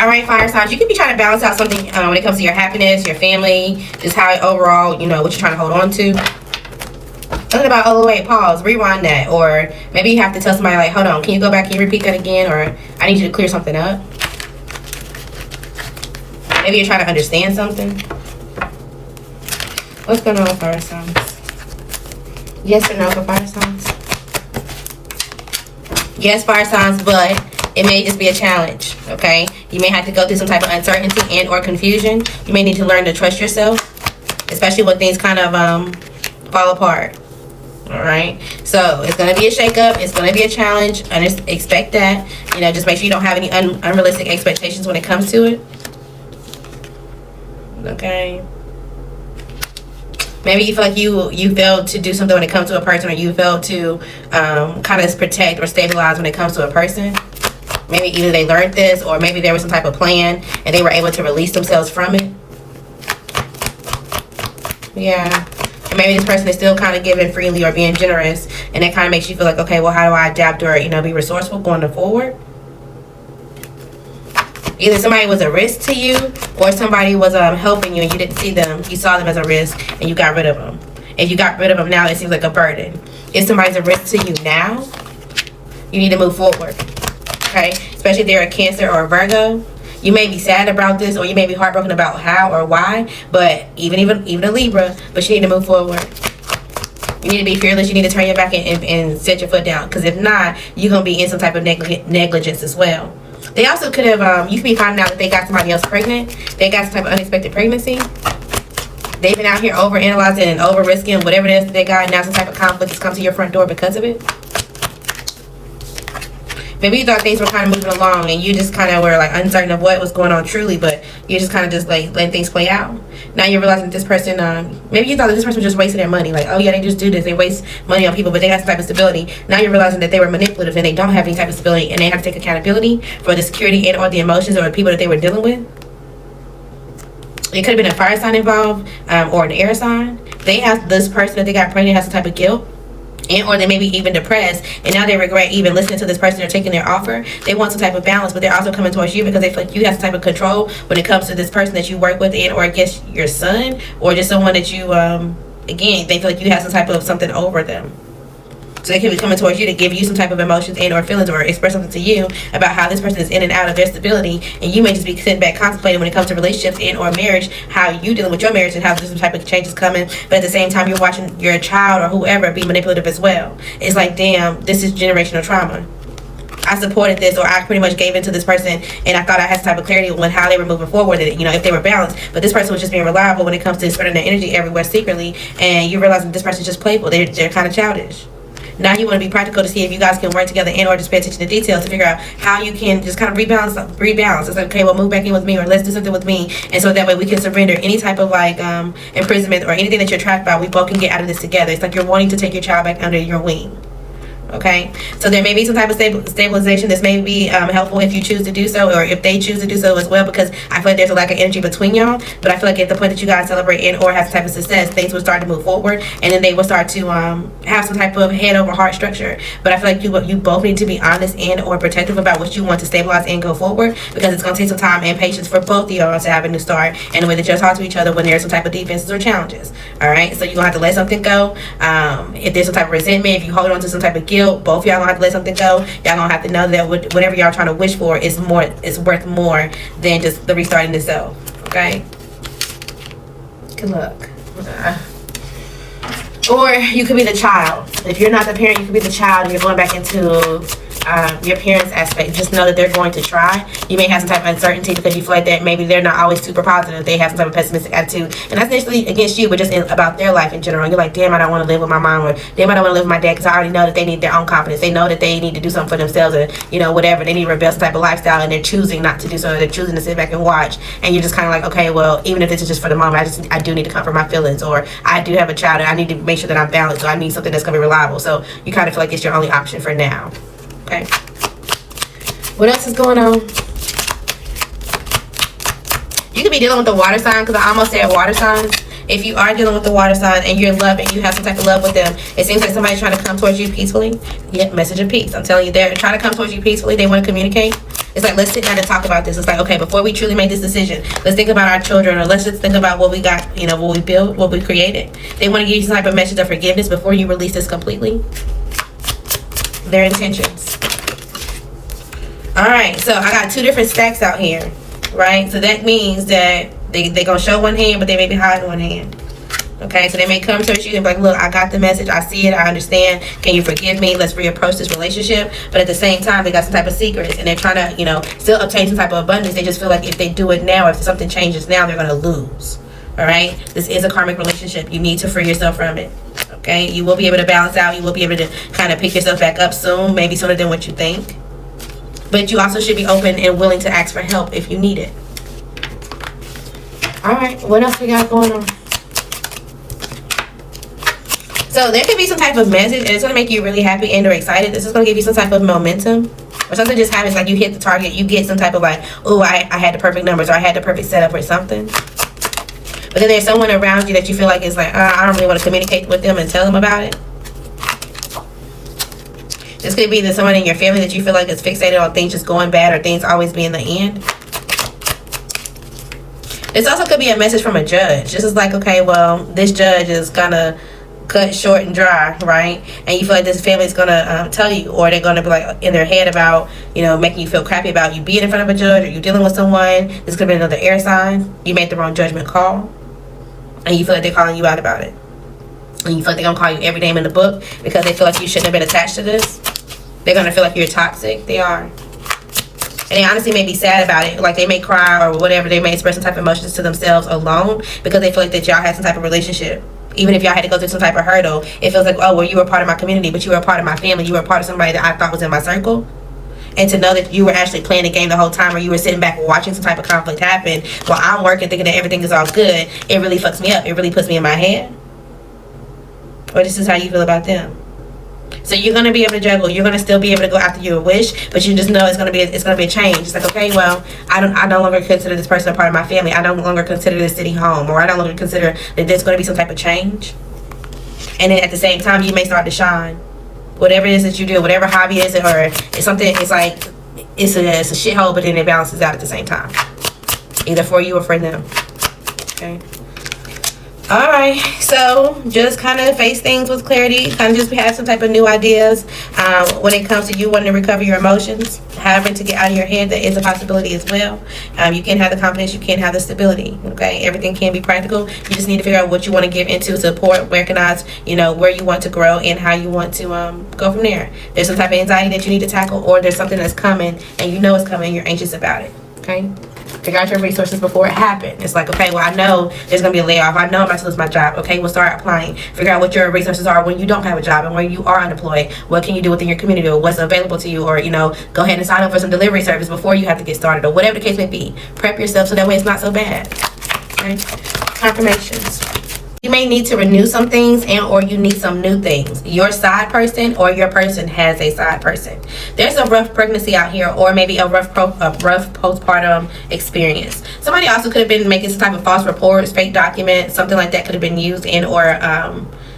All right, fire signs, you could be trying to balance out something when it comes to your happiness, your family, just how overall, you know, what you're trying to hold on to. Something about, oh wait, pause, rewind that. Or maybe you have to tell somebody like, hold on, can you go back and repeat that again? Or I need you to clear something up. Maybe you're trying to understand something. What's going on with fire signs? Yes or no for fire signs? Yes, fire signs, but it may just be a challenge, okay? You may have to go through some type of uncertainty and or confusion. You may need to learn to trust yourself, especially when things kind of fall apart. All right, so it's going to be a shakeup. It's going to be a challenge. Expect that. You know, just make sure you don't have any unrealistic expectations when it comes to it. Okay. Maybe you feel like you failed to do something when it comes to a person, or you failed to kind of protect or stabilize when it comes to a person. Maybe either they learned this, or maybe there was some type of plan and they were able to release themselves from it. Yeah. And maybe this person is still kind of giving freely or being generous, and it kind of makes you feel like, okay, well, how do I adapt or, you know, be resourceful going forward? Either somebody was a risk to you, or somebody was helping you and you didn't see them. You saw them as a risk and you got rid of them. And you got rid of them now, it seems like a burden. If somebody's a risk to you now, you need to move forward. Okay? Especially if they're a Cancer or a Virgo. You may be sad about this, or you may be heartbroken about how or why, but even a Libra, but you need to move forward. You need to be fearless. You need to turn your back and set your foot down, because if not, you're going to be in some type of negligence as well. They also could have, you could be finding out that they got somebody else pregnant. They got some type of unexpected pregnancy. They've been out here overanalyzing and over-risking whatever it is that they got, and now some type of conflict has come to your front door because of it. Maybe you thought things were kind of moving along and you just kind of were like uncertain of what was going on truly, but you just kind of just like letting things play out. Now you're realizing that this person, maybe you thought that this person was just wasting their money. Like, oh yeah, they just do this. They waste money on people, but they got some type of stability. Now you're realizing that they were manipulative and they don't have any type of stability, and they have to take accountability for the security and or the emotions or the people that they were dealing with. It could have been a fire sign involved, or an air sign. They have, this person that they got pregnant has some type of guilt. And or they may be even depressed, and now they regret even listening to this person or taking their offer. They want some type of balance, but they're also coming towards you because they feel like you have some type of control when it comes to this person that you work with, and or against your son, or just someone that you again, they feel like you have some type of something over them. So they could be coming towards you to give you some type of emotions and or feelings, or express something to you about how this person is in and out of their stability, and you may just be sitting back contemplating when it comes to relationships and or marriage, how you dealing with your marriage and how there's some type of changes coming, but at the same time you're watching your child or whoever be manipulative as well. It's like, damn, this is generational trauma. I supported this, or I pretty much gave into this person, and I thought I had some type of clarity on how they were moving forward, and, you know, if they were balanced, but this person was just being reliable when it comes to spreading their energy everywhere secretly, and you realize that this person's just playful. They're kind of childish. Now you want to be practical to see if you guys can work together, and or just pay attention to details to figure out how you can just kind of rebalance. It's like, okay, well, move back in with me, or let's do something with me, and so that way we can surrender any type of like imprisonment or anything that you're trapped by. We both can get out of this together. It's like you're wanting to take your child back under your wing. Okay, so there may be some type of stabilization. This may be helpful if you choose to do so, or if they choose to do so as well, because I feel like there's a lack of energy between y'all. But I feel like at the point that you guys celebrate and or have some type of success, things will start to move forward, and then they will start to have some type of head over heart structure. But I feel like you both need to be honest and or protective about what you want to stabilize and go forward, because it's going to take some time and patience for both of y'all to have a new start, and the way that you'll talk to each other when there's some type of defenses or challenges. All right, so you're gonna have to let something go. If there's some type of resentment, if you hold on to some type of guilt, both of y'all gonna have to let something go. Y'all gonna have to know that whatever y'all trying to wish for is worth more than just the restarting itself. Okay, good luck. Or you could be the child. If you're not the parent, you could be the child, and you're going back into your parents' aspect. Just know that they're going to try. You may have some type of uncertainty because you feel like that maybe they're not always super positive. They have some type of pessimistic attitude, and that's necessarily against you, but just about their life in general. You're like, damn, I don't want to live with my mom, or damn, I don't want to live with my dad, because I already know that they need their own confidence. They know that they need to do something for themselves, and you know, whatever, they need to rebel some type of lifestyle, and they're choosing not to do so. They're choosing to sit back and watch, and you're just kind of like, okay, well, even if this is just for the moment, I do need to comfort my feelings, or I do have a child and I need to make sure that I'm balanced, so I need something that's gonna be reliable. So you kind of feel like it's your only option for now. Okay, what else is going on? You could be dealing with the water sign, because I almost said water signs. If you are dealing with the water sign and you're loving, you have some type of love with them, it seems like somebody's trying to come towards you peacefully. Yep, message of peace. I'm telling you, they're trying to come towards you peacefully. They want to communicate. It's like, let's sit down and talk about this. It's like, okay, before we truly make this decision, let's think about our children, or let's just think about what we got, you know, what we built, what we created. They want to give you some type of message of forgiveness before you release this completely. Their intentions. All right, so I got 2 different stacks out here, right? So that means that they're going to show one hand, but they may be hiding one hand. Okay, so they may come towards you and be like, look, I got the message. I see it. I understand. Can you forgive me? Let's reapproach this relationship. But at the same time, they got some type of secrets, and they're trying to, you know, still obtain some type of abundance. They just feel like if they do it now, if something changes now, they're going to lose. All right, this is a karmic relationship. You need to free yourself from it. Okay, you will be able to balance out. You will be able to kind of pick yourself back up soon, maybe sooner than what you think. But you also should be open and willing to ask for help if you need it. All right, what else we got going on? So there could be some type of message, and it's going to make you really happy and or excited. This is going to give you some type of momentum, or something just happens, like you hit the target, you get some type of like, oh, I had the perfect numbers, or I had the perfect setup or something. But then there's someone around you that you feel like is like, I don't really want to communicate with them and tell them about it. This could be that someone in your family that you feel like is fixated on things just going bad or things always being the end. This also could be a message from a judge. This is like, okay, well, this judge is gonna cut short and dry, right? And you feel like this family is gonna tell you, or they're gonna be like in their head about, you know, making you feel crappy about you being in front of a judge, or you dealing with someone. This could be another air sign. You made the wrong judgment call, and you feel like they're calling you out about it. And you feel like they're gonna call you every name in the book because they feel like you shouldn't have been attached to this. They're gonna feel like you're toxic. They are. And they honestly may be sad about it. Like they may cry or whatever. They may express some type of emotions to themselves alone because they feel like that y'all had some type of relationship. Even if y'all had to go through some type of hurdle, it feels like, oh, well, you were part of my community, but you were a part of my family. You were a part of somebody that I thought was in my circle. And to know that you were actually playing the game the whole time, or you were sitting back watching some type of conflict happen while I'm working thinking that everything is all good, it really fucks me up. It really puts me in my head. Or this is how you feel about them. So you're going to be able to juggle. You're going to still be able to go after your wish, but you just know it's going to be a change. It's like, okay, well, I no longer consider this person a part of my family. I no longer consider this city home, or I no longer consider that there's going to be some type of change. And then at the same time, you may start to shine. Whatever it is that you do, whatever hobby it is, or it's something, it's like it's a shithole, but then it balances out at the same time, either for you or for them. Okay. All right, so just kind of face things with clarity, kind of just have some type of new ideas when it comes to you wanting to recover your emotions. However, to get out of your head, that is a possibility as well. You can have the confidence, you can have the stability. Okay, everything can be practical. You just need to figure out what you want to give into, support, recognize, you know, where you want to grow and how you want to go from there. There's some type of anxiety that you need to tackle, or there's something that's coming and you know it's coming and you're anxious about it. Okay. Figure out your resources before it happens. It's like, okay, well, I know there's going to be a layoff. I know I'm about to lose my job. Okay, we'll start applying. Figure out what your resources are when you don't have a job and when you are unemployed. What can you do within your community, or what's available to you? Or, you know, go ahead and sign up for some delivery service before you have to get started, or whatever the case may be. Prep yourself so that way it's not so bad. Okay? Confirmations. You may need to renew some things, and or you need some new things. Your side person or your person has a side person. There's a rough pregnancy out here, or maybe a rough postpartum experience. Somebody also could have been making some type of false reports, fake documents, something like that could have been used, and or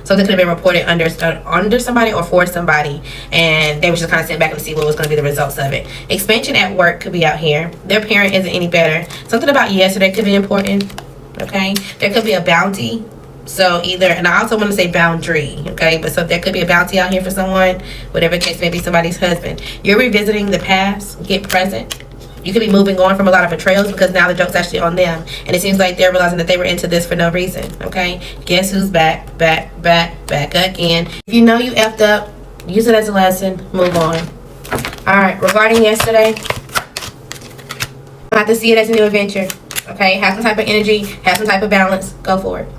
something could have been reported under somebody or for somebody, and they were just kind of sitting back and see what was going to be the results of it. Expansion at work could be out here. Their parent isn't any better. Something about yesterday could be important. Okay, there could be a bounty. So either, and I also want to say boundary, okay, but so there could be a bounty out here for someone, whatever case may be, somebody's husband. You're revisiting the past, get present. You could be moving on from a lot of betrayals because now the joke's actually on them, and it seems like they're realizing that they were into this for no reason. Okay, guess who's back again. If you know you effed up, use it as a lesson, move on. All right, regarding yesterday, I have to see it as a new adventure. Okay, have some type of energy, have some type of balance, go for it.